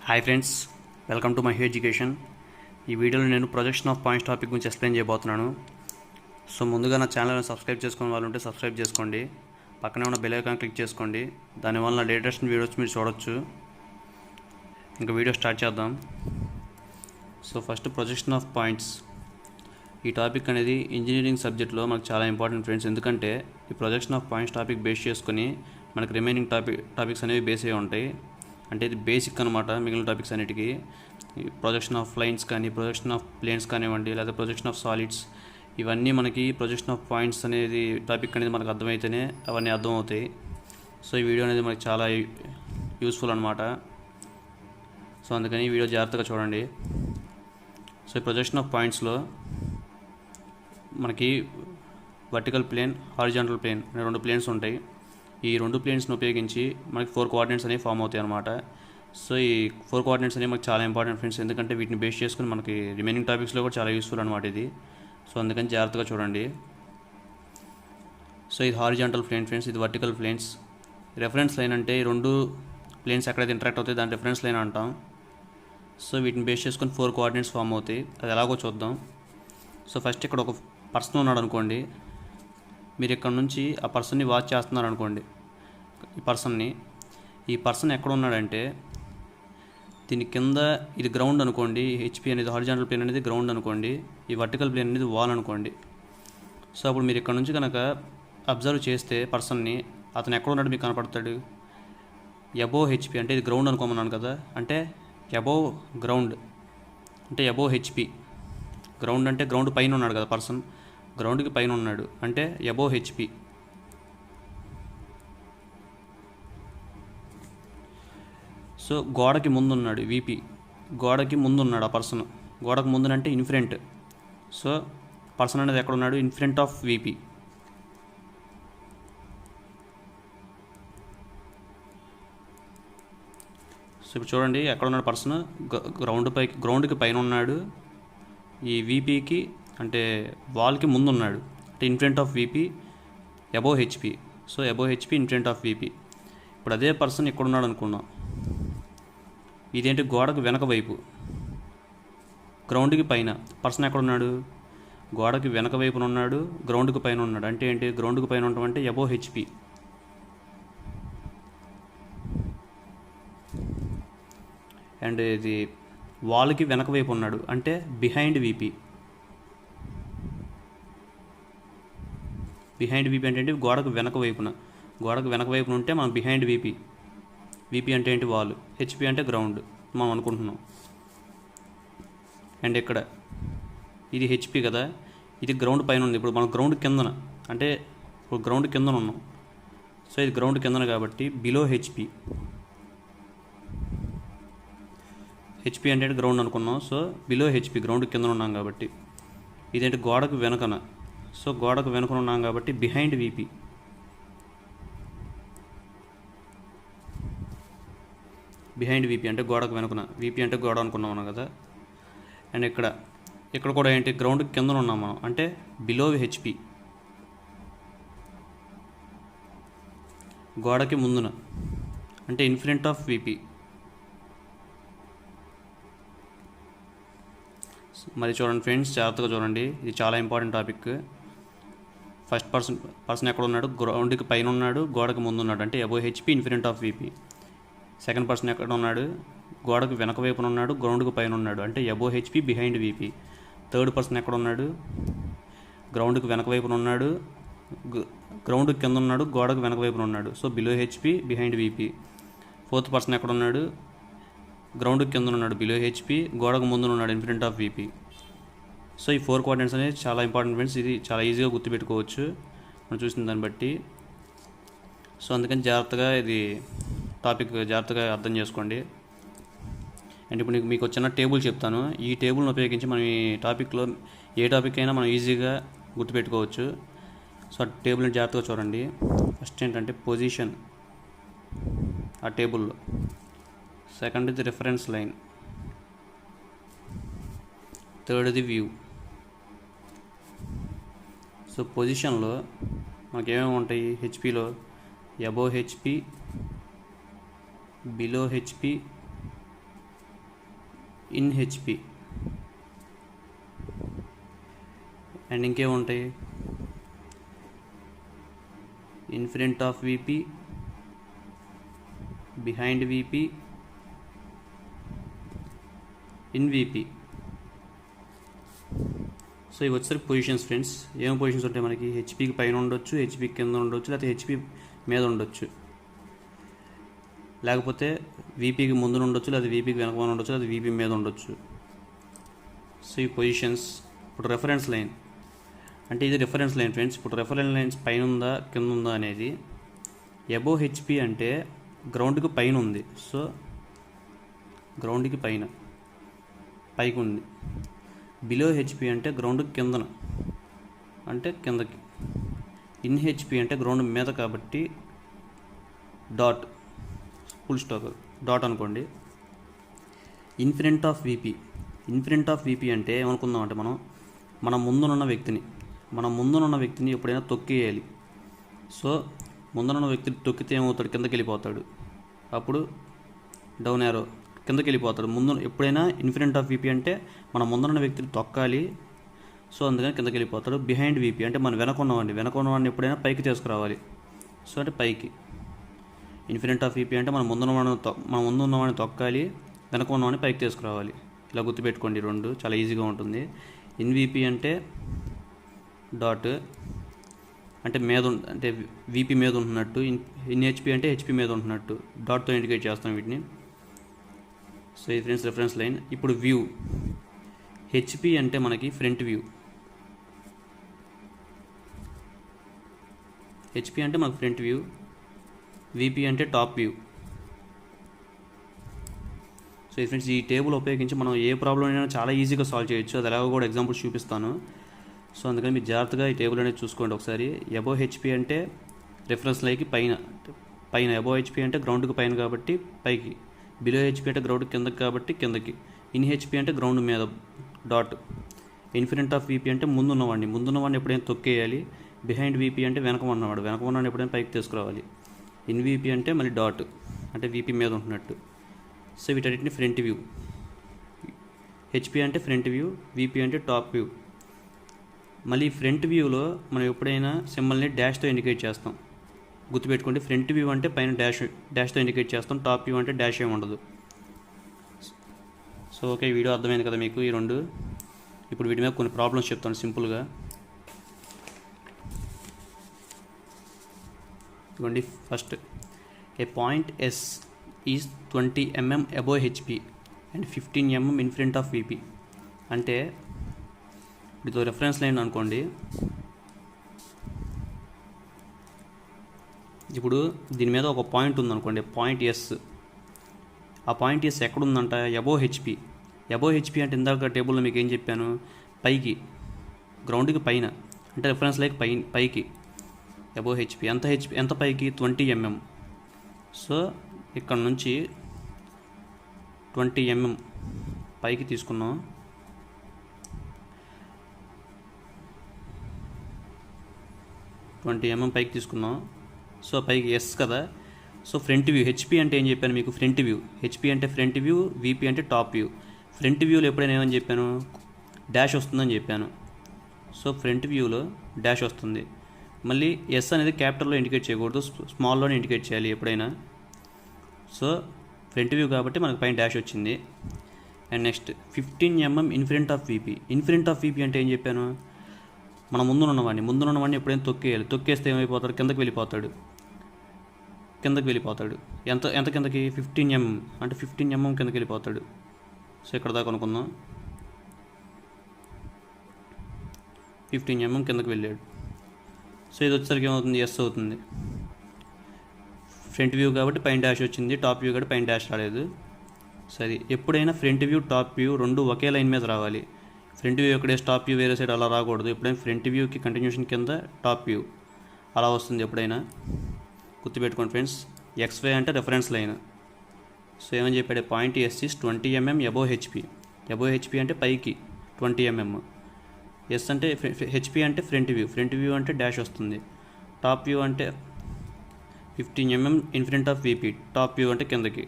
Hi friends, welcome to my education. ఈ వీడియోలో నేను ప్రొజెక్షన్ ఆఫ్ పాయింట్స్ టాపిక్ గురించి ఎక్స్ప్లెయిన్ చేయబోతున్నాను. సో ముందుగా నా ఛానల్ని సబ్స్క్రైబ్ చేసుకునే వాళ్ళు ఉంటే సబ్స్క్రైబ్ చేసుకోండి. పక్కనే ఉన్న బెల్ ఐకాన్ క్లిక్ చేసుకోండి. దానివల్ల నా లేటెస్ట్ వీడియోస్ మీరు చూడొచ్చు. ఇంకా వీడియో స్టార్ట్ చేద్దాం. So first projection of points. ఈ టాపిక్ అనేది ఇంజనీరింగ్ సబ్జెక్ట్లో మనకు చాలా ఇంపార్టెంట్ ఫ్రెండ్స్. ఎందుకంటే ఈ projection of points topic base చేసుకొని మనకు రిమైనింగ్ టాపిక్స్ అనేవి బేస్ అయ్యి ఉంటాయి. అంటే ఇది బేసిక్ అనమాట మిగిలిన టాపిక్స్ అన్నిటికీ. ప్రొజెక్షన్ ఆఫ్ లైన్స్ కానీ, ప్రొజెక్షన్ ఆఫ్ ప్లేన్స్ కానివ్వండి, లేదా ప్రొజెక్షన్ ఆఫ్ సాలిడ్స్, ఇవన్నీ మనకి ప్రొజెక్షన్ ఆఫ్ పాయింట్స్ అనేది టాపిక్ అనేది మనకు అర్థమైతేనే అవన్నీ అర్థమవుతాయి. సో ఈ వీడియో అనేది మనకి చాలా యూస్ఫుల్ అనమాట. సో అందుకని ఈ వీడియో జాగ్రత్తగా చూడండి. సో ఈ ప్రొజెక్షన్ ఆఫ్ పాయింట్స్లో మనకి వర్టికల్ ప్లేన్, హారిజాంటల్ ప్లేన్ అనే రెండు ప్లేన్స్ ఉంటాయి. ఈ రెండు ప్లేన్స్ని ఉపయోగించి మనకి 4 కోఆర్డినేట్స్ అనేవి ఫామ్ అవుతాయి అన్నమాట. సో ఈ 4 కోఆర్డినేట్స్ అనేవి మనకు చాలా ఇంపార్టెంట్ ఫ్రెండ్స్. ఎందుకంటే వీటిని బేస్ చేసుకుని మనకి రిమైనింగ్ టాపిక్స్లో కూడా చాలా యూస్ఫుల్ అనమాట ఇది. సో అందుకని జాగ్రత్తగా చూడండి. సో ఇది హారిజాంటల్ ప్లేన్ ఫ్రెండ్స్, ఇది వర్టికల్ ప్లేన్స్. రెఫరెన్స్ లైన్ అంటే ఈ రెండు ప్లేన్స్ ఎక్కడైతే ఇంటరాక్ట్ అవుతాయి దాని రెఫరెన్స్ లైన్ అంటాం. సో వీటిని బేస్ చేసుకుని 4 కోఆర్డినేట్స్ ఫామ్ అవుతాయి. అది ఎలాగో చూద్దాం. సో ఫస్ట్ ఇక్కడ ఒక పర్సన్ ఉన్నాడు అనుకోండి. మీరు ఇక్కడ నుంచి ఆ పర్సన్ని వాచ్ చేస్తున్నారు అనుకోండి. ఈ పర్సన్ ఎక్కడ ఉన్నాడంటే దీని కింద ఇది గ్రౌండ్ అనుకోండి. హెచ్పి అనేది హారిజాంటల్ ప్లేన్ అనేది గ్రౌండ్ అనుకోండి. ఈ వర్టికల్ ప్లేన్ అనేది వాల్ అనుకోండి. సో అప్పుడు మీరు ఇక్కడ నుంచి కనుక అబ్జర్వ్ చేస్తే పర్సన్ని, అతను ఎక్కడ ఉన్నాడు మీకు కనపడతాడు. అబోవ్ హెచ్పి అంటే ఇది గ్రౌండ్ అనుకోమన్నాను కదా, అంటే అబోవ్ గ్రౌండ్ అంటే అబోవ్ హెచ్పి. గ్రౌండ్ అంటే గ్రౌండ్ పైన ఉన్నాడు కదా పర్సన్, గ్రౌండ్కి పైన ఉన్నాడు అంటే అబోవ్ హెచ్పి. సో గోడకి ముందున్నాడు విపి, గోడకి ముందున్నాడు ఆ పర్సన్. గోడకు ముందునంటే ఇన్ఫ్రంట్. సో పర్సన్ అనేది ఎక్కడ ఉన్నాడు, ఇన్ఫ్రంట్ ఆఫ్ విపి. సో ఇప్పుడు చూడండి ఎక్కడ ఉన్నాడు పర్సన్, గ్రౌండ్కి పైన ఉన్నాడు. ఈ విపికి అంటే వాల్కి ముందు ఉన్నాడు, అంటే in front of VP above HP. So above HP in front of VP. ఇప్పుడు అదే పర్సన్ ఇక్కడ ఉన్నాడు అనుకున్నాం. ఇదేంటి గోడకు వెనక వైపు, గ్రౌండ్కి పైన. పర్సన్ ఎక్కడ ఉన్నాడు, గోడకి వెనక వైపున ఉన్నాడు, గ్రౌండ్కి పైన ఉన్నాడు. అంటే ఏంటి, గ్రౌండ్కి పైన ఉండటం అంటే అబోవ్ హెచ్పి. అండ్ ఇది వాల్కి వెనక వైపు ఉన్నాడు అంటే బిహైండ్ విపి. బిహైండ్ విపి అంటే ఏంటి, గోడకు వెనక వైపున ఉంటే మనం బిహైండ్ విపి. విపి అంటే ఏంటి, వాల్. హెచ్పి అంటే గ్రౌండ్ మనం అనుకుంటున్నాం. అండ్ ఇక్కడ ఇది హెచ్పి కదా, ఇది గ్రౌండ్ పైన ఉంది. ఇప్పుడు మనం గ్రౌండ్ కిందన, అంటే ఇప్పుడు గ్రౌండ్ కిందన ఉన్నాం. సో ఇది గ్రౌండ్ కిందన కాబట్టి బిలో హెచ్పి. హెచ్పి అంటే గ్రౌండ్ అనుకున్నాం. సో బిలో హెచ్పి, గ్రౌండ్ కింద ఉన్నాం కాబట్టి. ఇదేంటి గోడకు వెనకన. సో గోడకు వెనుకన ఉన్నాం కాబట్టి బిహైండ్ విపి. బిహైండ్ విపి అంటే గోడకు వెనుకన, విపి అంటే గోడ అనుకున్నాం మనం కదా. అండ్ ఇక్కడ కూడా ఏంటి, గ్రౌండ్కి కింద ఉన్నాం మనం, అంటే బిలో హెచ్పి. గోడకి ముందున అంటే ఇన్ఫ్రంట్ ఆఫ్ విపి. మరి చూడండి ఫ్రెండ్స్, జాగ్రత్తగా చూడండి, ఇది చాలా ఇంపార్టెంట్ టాపిక్. ఫస్ట్ పర్సన్ ఎక్కడ ఉన్నాడు, గ్రౌండ్కి పైన ఉన్నాడు, గోడకు ముందు ఉన్నాడు అంటే above HP in front of VP. Second person ఎక్కడ ఉన్నాడు, గోడకు వెనక వైపున ఉన్నాడు, గ్రౌండ్కి పైన ఉన్నాడు అంటే above HP behind VP. Third person ఎక్కడ ఉన్నాడు, గ్రౌండ్కి వెనక వైపున ఉన్నాడు, గ్రౌండ్కి కింద ఉన్నాడు, గోడకు వెనక వైపున ఉన్నాడు. So below HP behind VP. Fourth person ఎక్కడ ఉన్నాడు, గ్రౌండ్కి కింద ఉన్నాడు, బిలో హెచ్పి, గోడకు ముందు ఉన్నాడు, ఇన్ఫ్రంట్ ఆఫ్ విపి. సో ఈ 4 కోఆర్డినేట్స్ అనేది చాలా ఇంపార్టెంట్ ఫ్రెండ్స్. ఇది చాలా ఈజీగా గుర్తుపెట్టుకోవచ్చు మనం చూసిన దాన్ని బట్టి. సో అందుకని జాగ్రత్తగా ఇది టాపిక్ జాగ్రత్తగా అర్థం చేసుకోండి. అండ్ ఇప్పుడు మీకు వచ్చిన టేబుల్ చెప్తాను. ఈ టేబుల్ని ఉపయోగించి మనం ఈ టాపిక్లో ఏ టాపిక్ అయినా మనం ఈజీగా గుర్తుపెట్టుకోవచ్చు. సో ఆ టేబుల్ని జాగ్రత్తగా చూడండి. ఫస్ట్ ఏంటంటే పొజిషన్ ఆ టేబుల్లో. సెకండ్ ఇది రిఫరెన్స్ లైన్. థర్డ్ ఇది వ్యూ. సో పొజిషన్లో మనకి ఏమేమి ఉంటాయి, హెచ్పిలో above HP, below HP, in HP. And ఇంకేముంటాయి, in front of VP, behind VP, in VP. So ఇవి వచ్చేసరికి పొజిషన్స్ ఫ్రెండ్స్. ఏం పొజిషన్స్ ఉంటాయి మనకి, హెచ్పికి పైన ఉండొచ్చు, హెచ్పికి కింద ఉండొచ్చు, లేకపోతే హెచ్పి మీద ఉండొచ్చు, లేకపోతే వీపీకి ముందు ఉండొచ్చు, లేదా వీపీకి వెనక ఉండొచ్చు, లేదా వీపీ మీద ఉండొచ్చు. సో ఈ పొజిషన్స్. ఇప్పుడు రెఫరెన్స్ లైన్ అంటే ఇది రిఫరెన్స్ లైన్ ఫ్రెండ్స్. ఇప్పుడు రిఫరెన్స్ లైన్స్ పైన ఉందా కింద ఉందా అనేది, అబోవ్ హెచ్పి అంటే గ్రౌండ్కి పైన ఉంది, సో గ్రౌండ్కి పైకి ఉంది. బిలో హెచ్పి అంటే గ్రౌండ్కి కిందన, అంటే కిందకి. ఇన్ హెచ్పి అంటే గ్రౌండ్ మీద కాబట్టి డాట్, ఫుల్ స్టాప్, డాట్ అనుకోండి. ఇన్ ఫ్రంట్ ఆఫ్ వీపీ అంటే ఏమనుకుందాం అంటే మన ముందునున్న వ్యక్తిని ఎప్పుడైనా తొక్కేయాలి. సో ముందునున్న వ్యక్తిని తొక్కితే ఏమవుతాడు, కిందకి వెళ్ళిపోతాడు. అప్పుడు డౌన్ యారో కిందకి వెళ్ళిపోతాడు. ఎప్పుడైనా ఇన్ ఫ్రంట్ ఆఫ్ వీపీ అంటే మన ముందున్న వ్యక్తిని తొక్కాలి, సో అందుకని కిందకి వెళ్ళిపోతాడు. బిహైండ్ వీపీ అంటే మన వెనక ఉన్నవాడిని ఎప్పుడైనా పైకి తీసుకురావాలి, సో అంటే పైకి. ఇన్ ఫ్రంట్ ఆఫ్ వీపీ అంటే మన ముందు ఉన్నవాడిని తొక్కాలి, వెనక ఉన్నవాడిని పైకి తీసుకురావాలి. ఇలా గుర్తుపెట్టుకోండి, రెండు చాలా ఈజీగా ఉంటుంది. ఇన్ వీపీ అంటే డాట్, అంటే అంటే వీపీ మీద ఉంటున్నట్టు. ఇన్ హెచ్పి అంటే హెచ్పి మీద ఉంటున్నట్టు, డాట్తో ఇండికేట్ చేస్తాం వీటిని. సో ఇది ఫ్రెండ్స్ రెఫరెన్స్ లైన్. ఇప్పుడు వ్యూ. హెచ్పి అంటే మనకి ఫ్రంట్ వ్యూ, హెచ్పి అంటే మనకు ఫ్రంట్ వ్యూ, వీపీ అంటే టాప్ వ్యూ. సో ఈ ఫ్రెండ్స్, ఈ టేబుల్ ఉపయోగించి మనం ఏ ప్రాబ్లం అయినా చాలా ఈజీగా సాల్వ్ చేయొచ్చు. అది ఎలాగో కూడా ఎగ్జాంపుల్స్ చూపిస్తాను. సో అందుకని మీరు జాగ్రత్తగా ఈ టేబుల్ అనేది చూసుకోండి ఒకసారి. అబోవ్ హెచ్పి అంటే రిఫరెన్స్ లైన్కి పైన, అబోవ్ హెచ్పి అంటే గ్రౌండ్కి పైన కాబట్టి పైకి, బిలో హెచ్పి అంటే గ్రౌండ్ కిందకి కాబట్టి కిందకి, ఇన్ హెచ్పి అంటే గ్రౌండ్ మీద dot, in front of VP అంటే ముందున్నవాడిని ఎప్పుడైనా తొక్కేయాలి, బిహైండ్ వీపీ అంటే వెనక ఉన్నవాడిని ఎప్పుడైనా పైకి తీసుకురావాలి, ఇన్ వీపీ అంటే మళ్ళీ డాట్, అంటే వీపీ మీద ఉంటున్నట్టు. సో వీటన్నిటిని ఫ్రంట్ వ్యూ. హెచ్పి అంటే ఫ్రంట్ వ్యూ, వీపీ అంటే టాప్ వ్యూ. మళ్ళీ ఫ్రంట్ వ్యూలో మనం ఎప్పుడైనా సింబల్ని డాష్తో ఇండికేట్ చేస్తాం, గుర్తుపెట్టుకోండి. ఫ్రంట్ వ్యూ అంటే పైన డాష్తో ఇండికేట్ చేస్తాం, టాప్ వ్యూ అంటే డాష్ ఏమి ఉండదు. సో ఓకే, వీడియో అర్థమైంది కదా మీకు ఈ రెండు. ఇప్పుడు వీటి మీద కొన్ని ప్రాబ్లమ్స్ చెప్తాను సింపుల్గా. ఇవ్వండి. First, a point S is 20 mm above HP and 15 mm in front of VP. అంటే ఇదో రెఫరెన్స్ లైన్ అనుకోండి. ఇప్పుడు దీని మీద ఒక పాయింట్ ఉందనుకోండి, పాయింట్ ఎస్. ఆ పాయింట్ ఎస్ ఎక్కడుందంట, అబోవ్ హెచ్పి అంటే ఇందాక టేబుల్లో మీకు ఏం చెప్పాను, పైకి, గ్రౌండ్కి పైన, అంటే రెఫరెన్స్ లైన్ పైకి. అబోవ్ హెచ్పి ఎంత పైకి, 20 mm. సో ఇక్కడ నుంచి 20 mm పైకి తీసుకున్నాం. పైకి తీసుకున్నాం. సో పైకి ఎస్ కదా. సో ఫ్రంట్ వ్యూ, హెచ్పి అంటే ఏం చెప్పాను మీకు, ఫ్రంట్ వ్యూ. హెచ్పి అంటే ఫ్రంట్ వ్యూ, వీపీ అంటే టాప్ వ్యూ. ఫ్రంట్ వ్యూలో ఎప్పుడైనా ఏమని చెప్పాను, డాష్ వస్తుందని చెప్పాను. సో ఫ్రంట్ వ్యూలో డాష్ వస్తుంది. మళ్ళీ ఎస్ అనేది క్యాపిటల్లో ఇండికేట్ చేయకూడదు, స్మాల్లోనే ఇండికేట్ చేయాలి ఎప్పుడైనా. సో ఫ్రంట్ వ్యూ కాబట్టి మనకు పైన డాష్ వచ్చింది. And next 15 mm in front of VP. In front of VP అంటే ఏం చెప్పాను, మన ముందున్నవాడిని ఎప్పుడైనా తొక్కేయాలి. తొక్కేస్తే ఏమైపోతాడు, కిందకి వెళ్ళిపోతాడు. ఎంత కిందకి, 15 mm, అంటే 15 mm కిందకి వెళ్ళిపోతాడు. సో ఇక్కడ దాకా అనుకుందాం, 15 mm కిందకి వెళ్ళాడు. సో ఇది వచ్చేసరికి ఏమవుతుంది, ఎస్ అవుతుంది. ఫ్రంట్ వ్యూ కాబట్టి పైన డాష్ వచ్చింది, టాప్ వ్యూ కాబట్టి పైన డాష్ రాలేదు. సరే, ఎప్పుడైనా ఫ్రంట్ వ్యూ టాప్ వ్యూ రెండు ఒకే లైన్ మీద రావాలి. ఫ్రంట్ వ్యూ ఎక్కడే టాప్ వ్యూ వేరే సైడ్ అలా రాకూడదు. ఎప్పుడైనా ఫ్రంట్ వ్యూకి కంటిన్యూషన్ కింద టాప్ వ్యూ అలా వస్తుంది ఎప్పుడైనా, గుర్తుపెట్టుకోండి ఫ్రెండ్స్. XY అంటే రెఫరెన్స్ లైన్. సో ఏమని చెప్పాడు, point S is 20 mm above HP అంటే పైకి 20 mm. ఎస్ అంటే హెచ్పి అంటే ఫ్రంట్ వ్యూ అంటే డాష్ వస్తుంది. టాప్ వ్యూ అంటే 15 mm in front of VP. Top view అంటే కిందకి,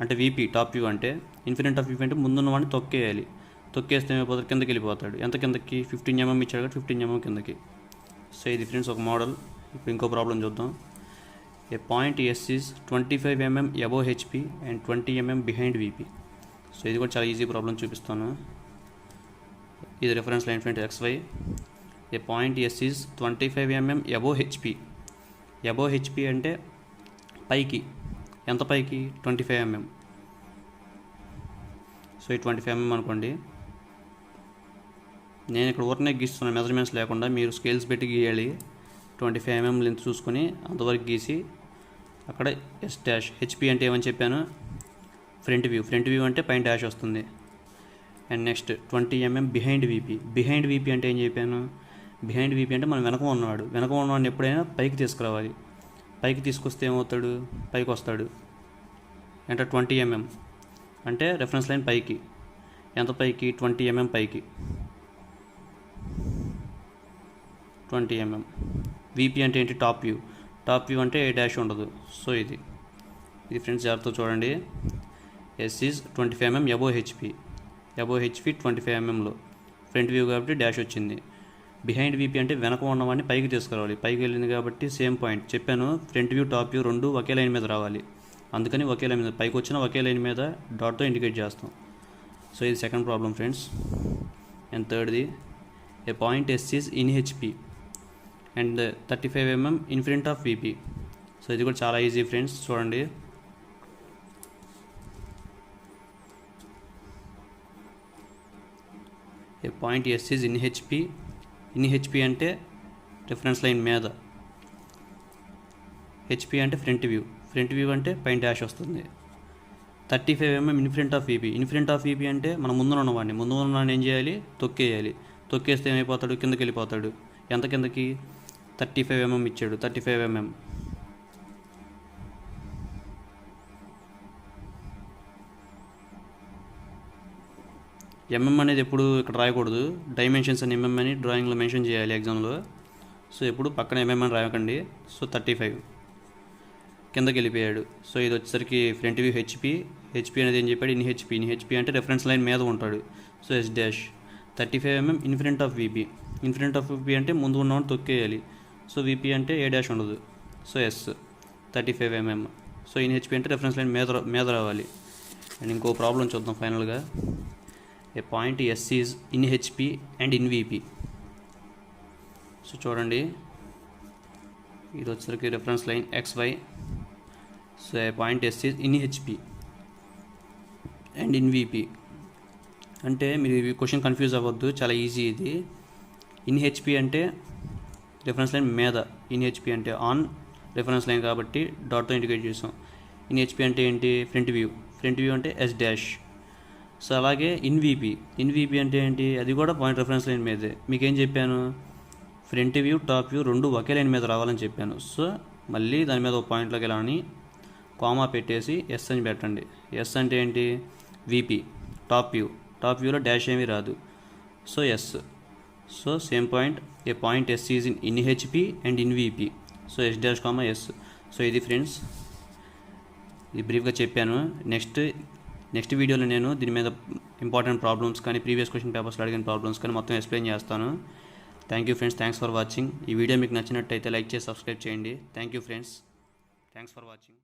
అంటే వీపీ టాప్ వ్యూ అంటే ఇన్ఫినిట్ ఆఫ్ వీపీ అంటే ముందున్న వాడిని తొక్కేయాలి. తొక్కేస్తే ఏమైపోతాడు, కిందకి వెళ్ళిపోతాడు. ఎంత కిందకి? 15 mm ఇచ్చాడు కాబట్టి 15 mm కిందకి. సో ఇది ఫ్రెండ్స్ ఒక మోడల్. ఇప్పుడు ఇంకో ప్రాబ్లం చూద్దాం. A point S is 25 mm above HP and 20 mm behind VP. So ఇది కూడా చాలా ఈజీ ప్రాబ్లం చూపిస్తాను. ఇది reference line friend XY. A point S is 25 mm above HP. Above HP అంటే పైకి. ఎంత పైకి? 25 mm. సో ఈ 25 mm అనుకోండి. నేను ఇక్కడ ఊరినే గీస్తున్నాను, మెజర్మెంట్స్ లేకుండా. మీరు స్కేల్స్ పెట్టి గీయాలి. 25 mm లెంత్ చూసుకొని అంతవరకు గీసి అక్కడ ఎస్ డాష్. హెచ్పి అంటే ఏమని చెప్పాను? Front view. ఫ్రంట్ వ్యూ అంటే పైన డాష్ వస్తుంది. And next 20 mm behind VP. Behind VP అంటే ఏం చెప్పాను? బిహైండ్ వీపీ అంటే మనం వెనక ఉన్నవాడిని ఎప్పుడైనా పైకి తీసుకురావాలి. పైకి తీసుకొస్తే ఏమవుతాడు? పైకి వస్తాడు. అంటే 20 mm అంటే రెఫరెన్స్ లైన్ పైకి. ఎంత పైకి? 20 mm పైకి. 20 mm. వీపీ అంటే ఏంటి? Top view. టాప్ వ్యూ అంటే ఏ డాష్ ఉండదు. సో ఇది ఫ్రెండ్స్ జాగ్రత్తగా చూడండి. S is 25 mm above HP. Above HP 25 mmలో ఫ్రంట్ వ్యూ కాబట్టి డాష్ వచ్చింది. బిహైండ్ వీపీ అంటే వెనక ఉన్నవాడిని పైకి తీసుకురావాలి. పైకి వెళ్ళింది కాబట్టి సేమ్ పాయింట్ చెప్పాను. ఫ్రంట్ వ్యూ టాప్ వ్యూ రెండు ఒకే లైన్ మీద రావాలి. అందుకని ఒకే లైన్ మీద పైకి వచ్చిన ఒకే లైన్ మీద డాట్తో ఇండికేట్ చేస్తాం. సో ఇది సెకండ్ ప్రాబ్లం ఫ్రెండ్స్. అండ్ థర్డ్ది, A point S is in HP and 35 mm in front of VP. So ఇది కూడా చాలా ఈజీ ఫ్రెండ్స్, చూడండి. A point S is in HP. In HP అంటే రిఫరెన్స్ లైన్ మీద. HP అంటే front view. Front view అంటే పైన డాష్ వస్తుంది. 35 mm in front of VP. In front of VP అంటే మనం ముందు ఉన్నవాడిని ఏం చేయాలి? తొక్కేయాలి. తొక్కేస్తే ఏమైపోతాడు? కిందకి వెళ్ళిపోతాడు. ఎంత కిందకి? 35 mm ఇచ్చాడు. 35 mm. ఎంఎం అనేది ఎప్పుడు ఇక్కడ రాయకూడదు. డైమెన్షన్స్ అని ఎంఎం అని డ్రాయింగ్లో మెన్షన్ చేయాలి ఎగ్జామ్లో. సో ఎప్పుడు పక్కన ఎంఎం అని రాయకండి. సో 35 కిందకి వెళ్ళిపోయాడు. సో ఇది వచ్చేసరికి ఫ్రంట్ వ్యూ హెచ్పి. హెచ్పి అనేది ఏం చెప్పాడు? In HP. ఇన్ హెచ్పి అంటే రెఫరెన్స్ లైన్ మీద ఉంటాడు. So S dash. 35 mm in front of VP. In front of VP అంటే ముందు ఉన్నవాడిని తొక్కేయాలి. సో వీపీ అంటే ఏ డాష్ ఉండదు. So S 35 mm. So in HP అంటే రెఫరెన్స్ లైన్ మీద రావాలి. అండ్ ఇంకో ప్రాబ్లం చూద్దాం ఫైనల్గా. A point S is in HP and in VP. So చూడండి, ఇది వచ్చేసరికి reference line XY. So A point S is in HP and in VP అంటే మీరు ఈ క్వశ్చన్ కన్ఫ్యూజ్ అవ్వద్దు, చాలా ఈజీ ఇది. ఇన్ హెచ్పి అంటే రిఫరెన్స్ లైన్ మీద. ఇన్ హెచ్పి అంటే ఆన్ రిఫరెన్స్ లైన్ కాబట్టి డాట్తో ఇండికేట్ చేసాం. ఇన్ హెచ్పి అంటే ఏంటి? Front view. ఫ్రంట్ వ్యూ అంటే ఎస్ డాష్. సో అలాగే ఇన్ వీపీ అంటే ఏంటి? అది కూడా పాయింట్ రిఫరెన్స్ లైన్ మీదే. మీకేం చెప్పాను? ఫ్రంట్ వ్యూ టాప్ వ్యూ రెండు ఒకే లైన్ మీద రావాలని చెప్పాను. సో మళ్ళీ దాని మీద ఒక పాయింట్లోకి ఎలా అని కామా పెట్టేసి ఎస్ అని పెట్టండి. ఎస్ అంటే ఏంటి? వీపీ. టాప్ వ్యూలో డాష్ ఏమీ రాదు. So S. So same point. A point S is in HP and in VP. So S dash comma S. So ఇది ఫ్రెండ్స్, ఇది బ్రీఫ్గా చెప్పాను. నెక్స్ట్ వీడియోలో నేను దీని మీద ఇంపార్టెంట్ ప్రాబ్లమ్స్ కానీ ప్రీవియస్ క్వశ్చన్ పేపర్స్లో అడిగిన ప్రాబ్లమ్స్ కానీ మొత్తం ఎక్స్ప్లెయిన్ చేస్తాను. Thank you friends, thanks for watching. ఈ వీడియో మీకు నచ్చినట్టయితే లైక్ చేసి సబ్స్క్రైబ్ చేయండి. Thank you friends, thanks for watching.